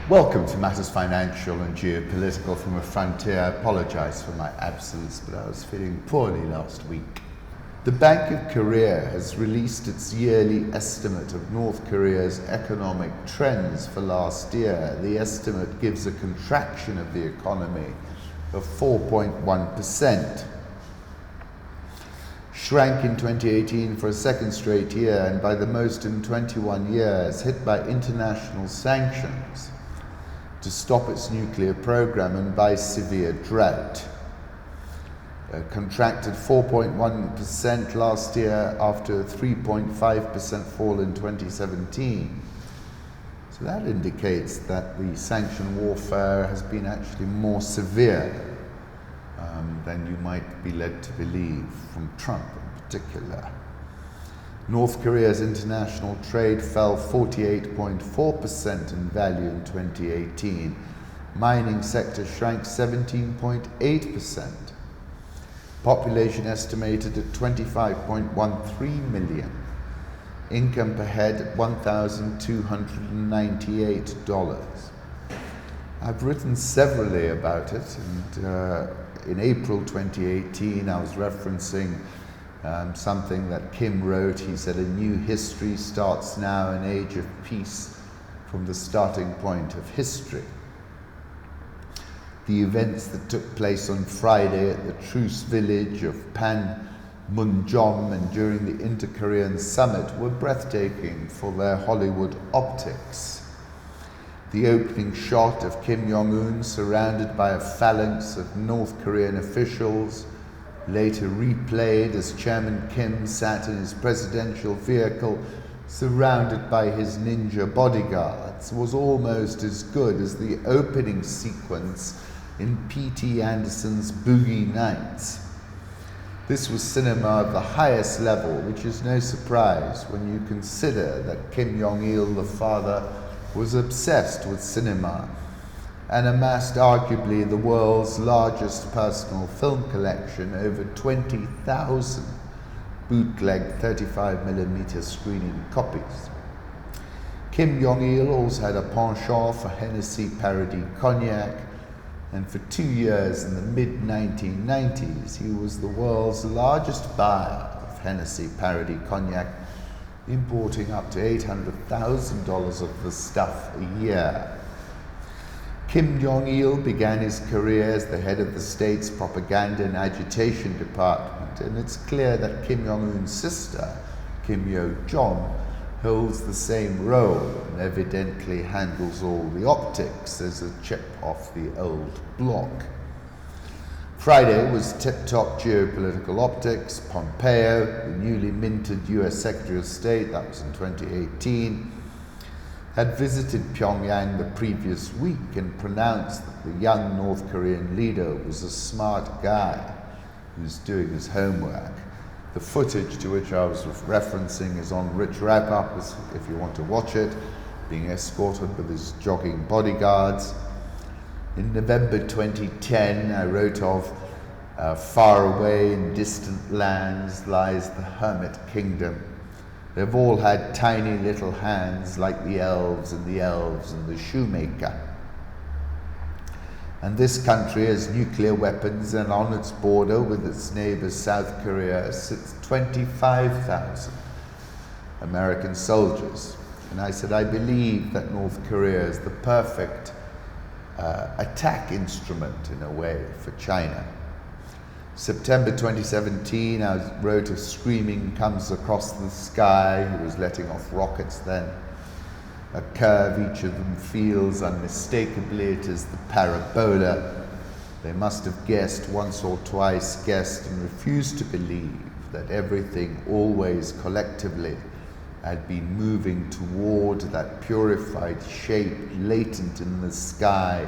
Welcome to Matters Financial and Geopolitical from a Frontier. I apologise for my absence, but I was feeling poorly last week. The Bank of Korea has released its yearly estimate of North Korea's economic trends for last year. The estimate gives a contraction of the economy of 4.1%. Shrank in 2018 for a second straight year and by the most in 21 years, hit by international sanctions to stop its nuclear program and by severe drought. Contracted 4.1% last year after a 3.5% fall in 2017. So that indicates that the sanction warfare has been actually more severe than you might be led to believe, from Trump in particular. North Korea's international trade fell 48.4% in value in 2018. Mining sector shrank 17.8%. Population estimated at 25.13 million. Income per head at $1,298. I've written severally about it, and in April 2018 I was referencing something that Kim wrote. He said, "A new history starts now, an age of peace from the starting point of history." The events that took place on Friday at the truce village of Panmunjom and during the Inter-Korean summit were breathtaking for their Hollywood optics. The opening shot of Kim Jong-un surrounded by a phalanx of North Korean officials, later replayed as Chairman Kim sat in his presidential vehicle surrounded by his ninja bodyguards, was almost as good as the opening sequence in P.T. Anderson's Boogie Nights. This was cinema of the highest level, which is no surprise when you consider that Kim Jong-il, the father, was obsessed with cinema and amassed arguably the world's largest personal film collection, over 20,000 bootleg 35mm screening copies. Kim Jong-il also had a penchant for Hennessy parody cognac, and for 2 years in the mid-1990s he was the world's largest buyer of Hennessy parody cognac, importing up to $800,000 of the stuff a year. Kim Jong-il began his career as the head of the state's propaganda and agitation department, and it's clear that Kim Jong-un's sister, Kim Yo-jong, holds the same role and evidently handles all the optics as a chip off the old block. Friday was tip-top geopolitical optics. Pompeo, the newly minted US Secretary of State, that was in 2018, had visited Pyongyang the previous week and pronounced that the young North Korean leader was a smart guy who's doing his homework. The footage to which I was referencing is on Rich Wrap-Up, if you want to watch it, being escorted with his jogging bodyguards. In November 2010, I wrote of far away in distant lands lies the Hermit Kingdom. They've all had tiny little hands like the elves and the shoemaker. And this country has nuclear weapons, and on its border with its neighbor South Korea sits 25,000 American soldiers. And I said, I believe that North Korea is the perfect attack instrument in a way for China. September 2017, I wrote a screaming comes across the sky. He was letting off rockets then. A curve each of them feels unmistakably. It is the parabola. They must have guessed once or twice, guessed and refused to believe that everything always collectively had been moving toward that purified shape latent in the sky,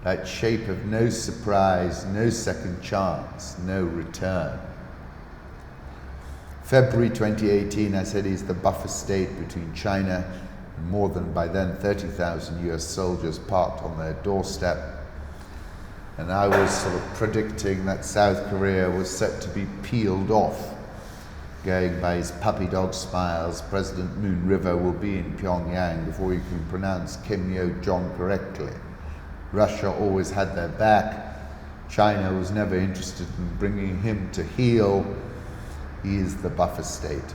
that shape of no surprise, no second chance, no return. February 2018, I said he's the buffer state between China and more than by then 30,000 US soldiers parked on their doorstep. And I was sort of predicting that South Korea was set to be peeled off Going by his puppy dog smiles, President Moon River will be in Pyongyang before he can pronounce Kim Jong correctly. Russia always had their back. China was never interested in bringing him to heel. He is the buffer state.